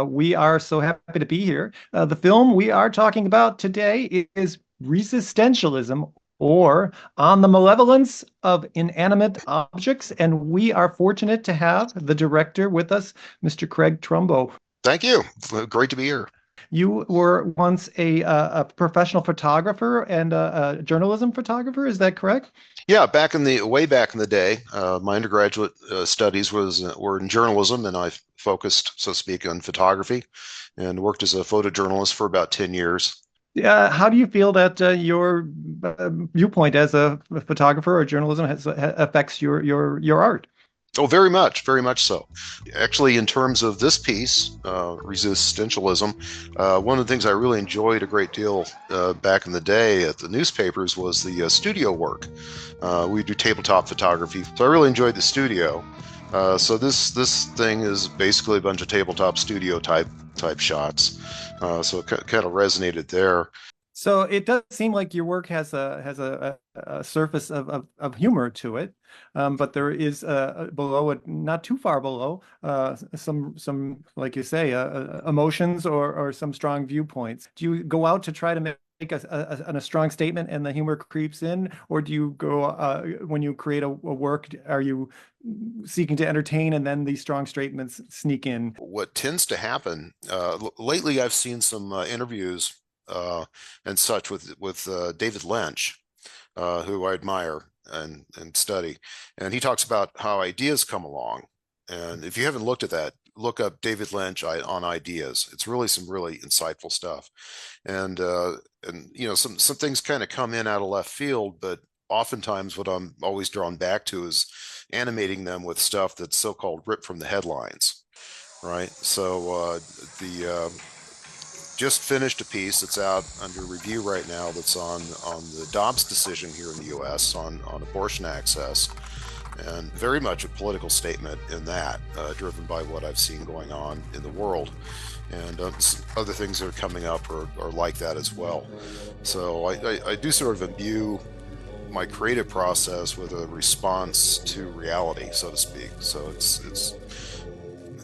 We are so happy to be here. The film we are talking about today is Resistentialism, or On the Malevolence of Inanimate Objects. And we are fortunate to have the director with us, Mr. Craig Trumbo. Thank you. Great to be here. You were once a professional photographer and a journalism photographer. Is that correct? Yeah, back in the way back in the day, my undergraduate studies were in journalism, and I focused, so to speak, on photography, and worked as a photojournalist for about 10 years. How do you feel that your viewpoint as a photographer or journalism affects your art? Oh, very much so. Actually, in terms of this piece, resistentialism, one of the things I really enjoyed a great deal back in the day at the newspapers was the studio work. We do tabletop photography, so I really enjoyed the studio. So this thing is basically a bunch of tabletop studio type shots. So it kind of resonated there. So it does seem like your work has a surface of humor to it, but there is below it, not too far below, some like you say, emotions or some strong viewpoints. Do you go out to try to make a strong statement and the humor creeps in, or do you go when you create a work, are you seeking to entertain and then these strong statements sneak in? What tends to happen lately, I've seen some interviews and such with David Lynch, who I admire and study, and he talks about how ideas come along. And if you haven't looked at that, look up David Lynch on ideas. It's really some really insightful stuff, and some things kind of come in out of left field, but oftentimes what I'm always drawn back to is animating them with stuff that's so-called ripped from the headlines, right? So the just finished a piece that's out under review right now that's on the Dobbs decision here in the U.S. on abortion access, and very much a political statement in that, driven by what I've seen going on in the world, and other things that are coming up are like that as well. So I do sort of imbue my creative process with a response to reality, so to speak. So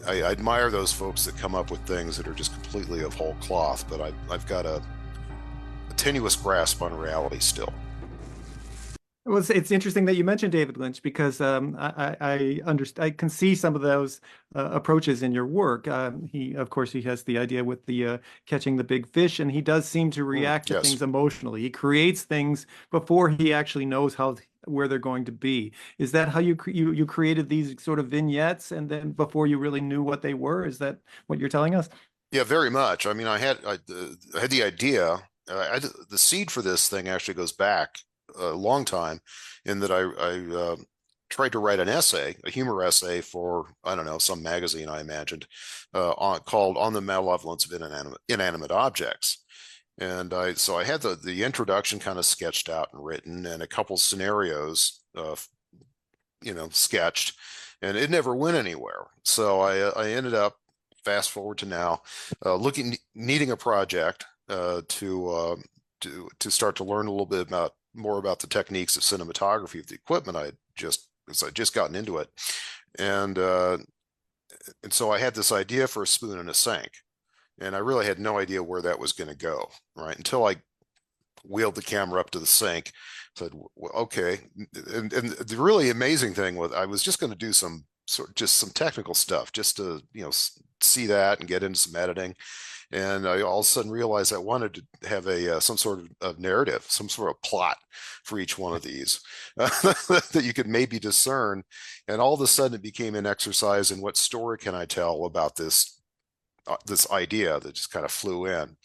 I admire those folks that come up with things that are just completely of whole cloth, but I've got a tenuous grasp on reality still. Well, it's interesting that you mentioned David Lynch because I can see some of those approaches in your work. Of course, he has the idea with the catching the big fish, and he does seem to react to Yes. things emotionally. He creates things before he actually knows where they're going to be. Is that how you created these sort of vignettes, and then before you really knew what they were? Is that what you're telling us? Yeah, very much. I mean, I had the idea. The seed for this thing actually goes back a long time, in that I tried to write an essay, a humor essay for, I don't know, some magazine I imagined, called "On the Malevolence of Inanimate Objects." And so I had the introduction kind of sketched out and written, and a couple scenarios, sketched, and it never went anywhere. So I ended up, fast forward to now, needing a project to start to learn a little bit more about the techniques of cinematography of the equipment because I just gotten into it, and and so I had this idea for a spoon and a sink, and I really had no idea where that was going to go, right? Until I wheeled the camera up to the sink, said, well, okay. And the really amazing thing was I was just going to do just some technical stuff, just to, see that and get into some editing. And I all of a sudden realized I wanted to have some sort of narrative, some sort of plot for each one of these that you could maybe discern. And all of a sudden it became an exercise in what story can I tell about this idea that just kind of flew in.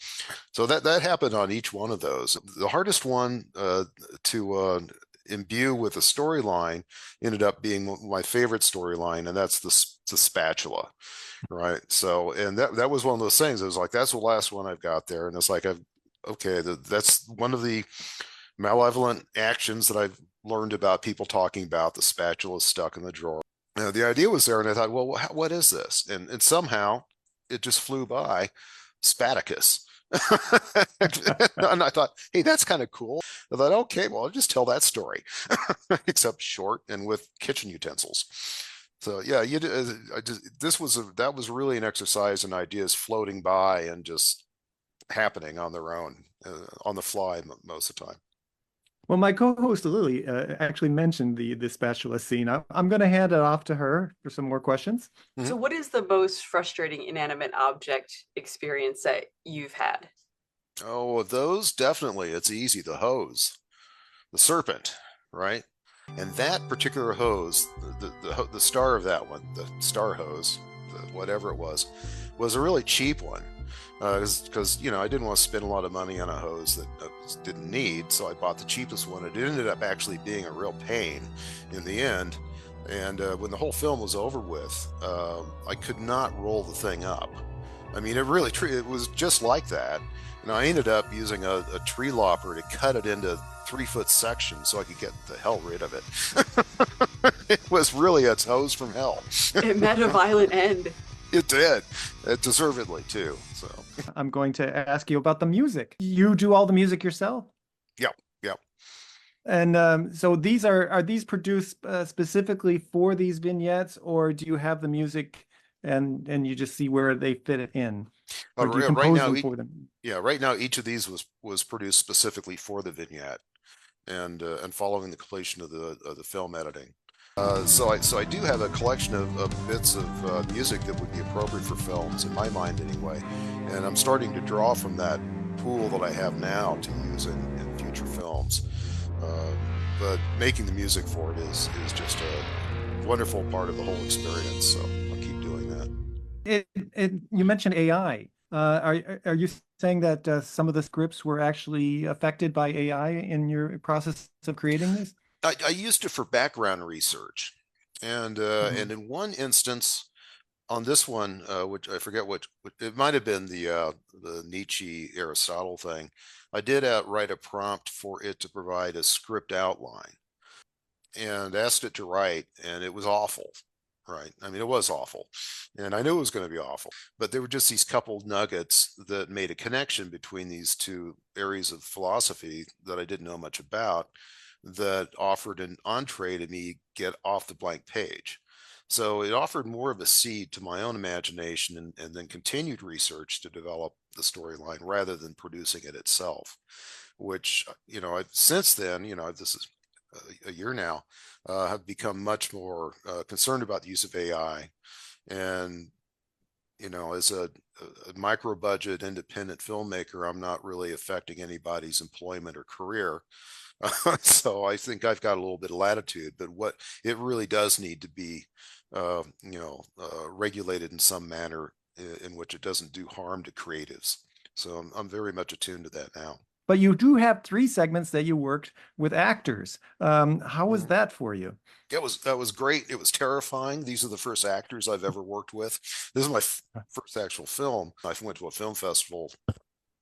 So that happened on each one of those. The hardest one to imbue with a storyline ended up being my favorite storyline, and that's the spatula, right? So, and that was one of those things. It was like, that's the last one I've got there, and it's like, okay, that's one of the malevolent actions that I've learned about people talking about. The spatula stuck in the drawer. The idea was there, and I thought, well, what is this? And somehow it just flew by. Spaticus. And I thought, hey, that's kind of cool. I thought, okay, well, I'll just tell that story, except short and with kitchen utensils. So yeah, that was really an exercise in ideas floating by and just happening on their own, on the fly most of the time. Well, my co-host Lily actually mentioned the spatula scene. I'm going to hand it off to her for some more questions. Mhm. So, what is the most frustrating inanimate object experience that you've had? Oh, those definitely. It's easy. The hose, the serpent, right? And that particular hose, the star of that one, the star hose, whatever it was a really cheap one. Because I didn't want to spend a lot of money on a hose that I didn't need, so I bought the cheapest one. It ended up actually being a real pain in the end. And when the whole film was over with, I could not roll the thing up. I mean, it was just like that. And I ended up using a tree lopper to cut it into 3-foot sections so I could get the hell rid of it. It was really a hose from hell. It met a violent end. It did, deservedly too. So I'm going to ask you about the music. You do all the music yourself? yeah, yeah. And so are these produced specifically for these vignettes, or do you have the music and you just see where they fit it in, or do you Right compose now, them for them? yeah, right now each of these was produced specifically for the vignette, and following the completion of the film editing. So I do have a collection of bits of music that would be appropriate for films, in my mind anyway. And I'm starting to draw from that pool that I have now to use in future films. Uh, but making the music for it is just a wonderful part of the whole experience. So I'll keep doing that. You mentioned AI. Are you saying that some of the scripts were actually affected by AI in your process of creating this? I used it for background research, and in one instance, on this one, which I forget what it might have been the Nietzsche Aristotle thing, I did write a prompt for it to provide a script outline and asked it to write, and it was awful. Right. I mean, it was awful. And I knew it was going to be awful. But there were just these couple nuggets that made a connection between these two areas of philosophy that I didn't know much about, that offered an entree to me get off the blank page. So it offered more of a seed to my own imagination, and then continued research to develop the storyline rather than producing it itself, which, I've since then, this is a year now, have become much more concerned about the use of AI. And, as a micro budget independent filmmaker, I'm not really affecting anybody's employment or career. So I think I've got a little bit of latitude, but what it really does need to be, regulated in some manner in which it doesn't do harm to creatives. So I'm very much attuned to that now. But you do have 3 segments that you worked with actors. How was Mhm. that for you? That was great. It was terrifying. These are the first actors I've ever worked with. This is my first actual film. I went to a film festival,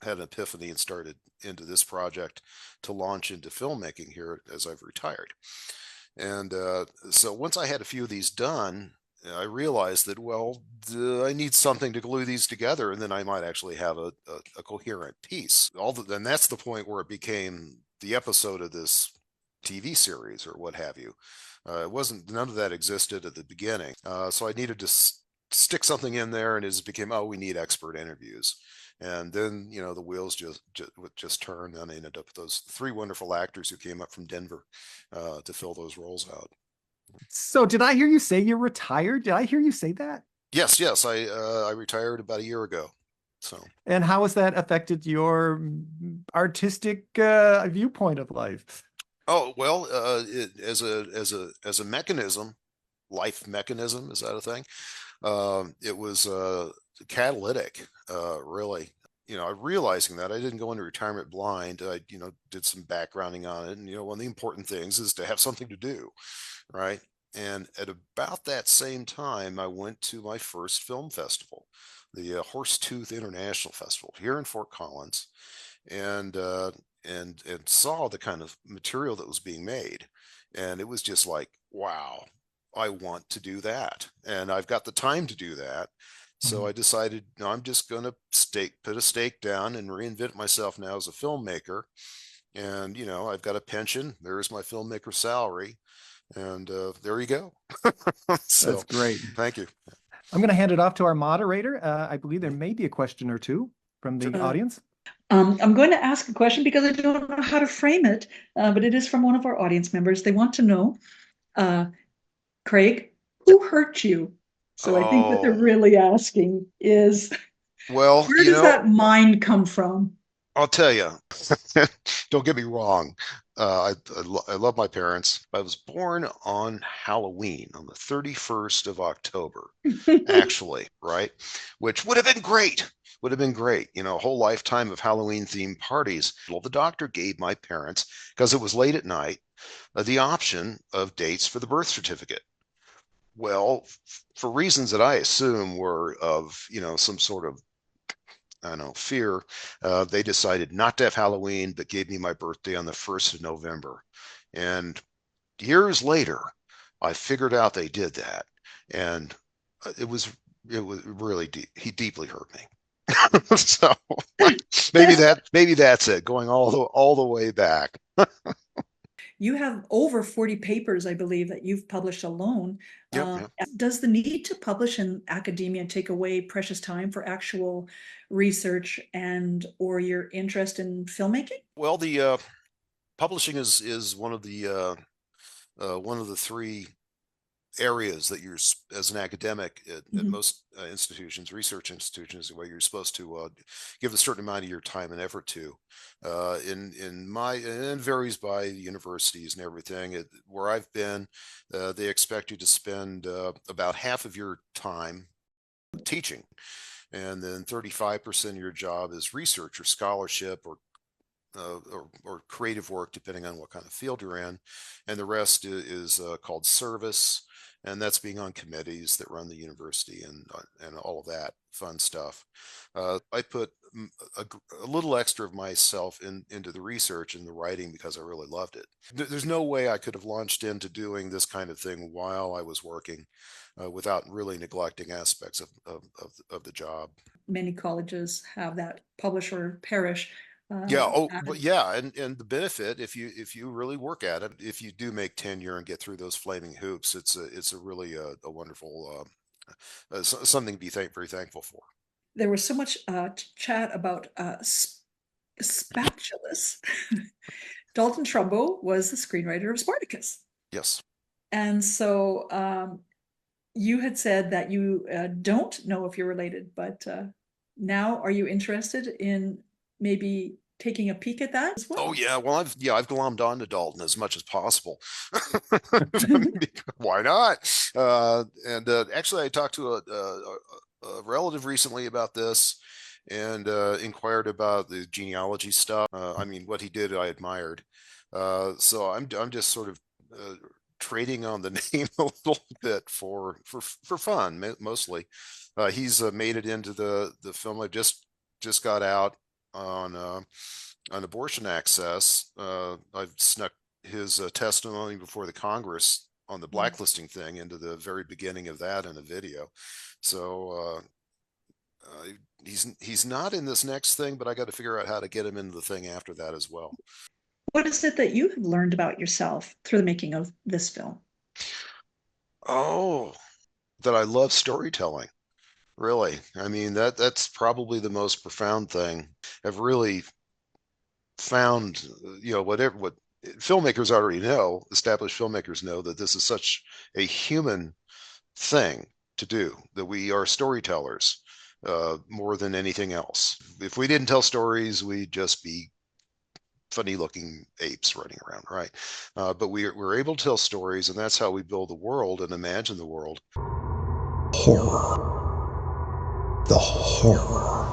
had an epiphany, and started into this project to launch into filmmaking here as I've retired. And so once I had a few of these done, I realized that, well, I need something to glue these together, and then I might actually have a coherent piece. And that's the point where it became the episode of this TV series or what have you. It wasn't, none of that existed at the beginning. So I needed to stick something in there, and it became, oh, we need expert interviews. And then, the wheels just turned, and I ended up with those 3 wonderful actors who came up from Denver to fill those roles out. So did I hear you say you're retired? Did I hear you say that? Yes, yes, I retired about a year ago. So, And how has that affected your artistic viewpoint of life? oh well, as a mechanism, life mechanism, is that a thing? It was catalytic, really. Realizing that I didn't go into retirement blind, I did some backgrounding on it, and one of the important things is to have something to do, right? And at about that same time, I went to my first film festival, the Horsetooth International Festival here in Fort Collins, and saw the kind of material that was being made, and it was just like, wow, I want to do that, and I've got the time to do that. So Mhm. I decided, no, I'm just going to put a stake down and reinvent myself now as a filmmaker. And I've got a pension. There's my filmmaker salary. And there you go. So That's great. thank you. I'm going to hand it off to our moderator. I believe there may be a question or two from the audience. I'm going to ask a question because I don't know how to frame it, but it is from one of our audience members. They want to know, Craig, who hurt you? So I think what they're really asking is, well, where does that mind come from? I'll tell you, don't get me wrong. I love my parents. I was born on Halloween, on the 31st of October, actually, right? Which would have been great. Would have been great. You know, a whole lifetime of Halloween themed parties. Well, the doctor gave my parents, because it was late at night, the option of dates for the birth certificate. Well, for reasons that I assume were of, some sort of, I don't know, fear, they decided not to have Halloween, but gave me my birthday on the 1st of November. And years later, I figured out they did that. And it was really deep. He deeply hurt me. So maybe that's it, going all the way back. You have over 40 papers, I believe, that you've published alone. Yep. Does the need to publish in academia take away precious time for actual research and or your interest in filmmaking? Well, the publishing is one of the three areas that you're, as an academic at most institutions, research institutions, where you're supposed to give a certain amount of your time and effort to. And it varies by universities and everything. Where I've been, they expect you to spend about half of your time teaching, and then 35% of your job is research or scholarship or creative work, depending on what kind of field you're in, and the rest is called service, and that's being on committees that run the university and all of that fun stuff. I put a little extra of myself into the research and the writing because I really loved it. There's no way I could have launched into doing this kind of thing while I was working without really neglecting aspects of the job. Many colleges have that publish or perish. But yeah, and the benefit, if you really work at it, if you do make tenure and get through those flaming hoops, it's a really a wonderful something to be very thankful for. There was so much chat about spatulas. Dalton Trumbo was the screenwriter of Spartacus. Yes. And so you had said that you don't know if you're related, but now are you interested in maybe taking a peek at that as well? Oh yeah, well I've glommed on to Dalton as much as possible. Why not? And actually, I talked to a relative recently about this, and inquired about the genealogy stuff. I mean, what he did, I admired. So I'm just sort of trading on the name a little bit for fun, mostly. He's made it into the film. I just got out on abortion access. I've snuck his testimony before the Congress on the blacklisting thing into the very beginning of that in a video. So he's not in this next thing, but I got to figure out how to get him into the thing after that as well. What is it that you have learned about yourself through the making of this film? Oh, that I love storytelling. Really. I mean, that's probably the most profound thing. I've really found, what filmmakers already know, established filmmakers know, that this is such a human thing to do, that we are storytellers more than anything else. If we didn't tell stories, we'd just be funny looking apes running around, right? But we're able to tell stories, and that's how we build the world and imagine the world. Horror. The horror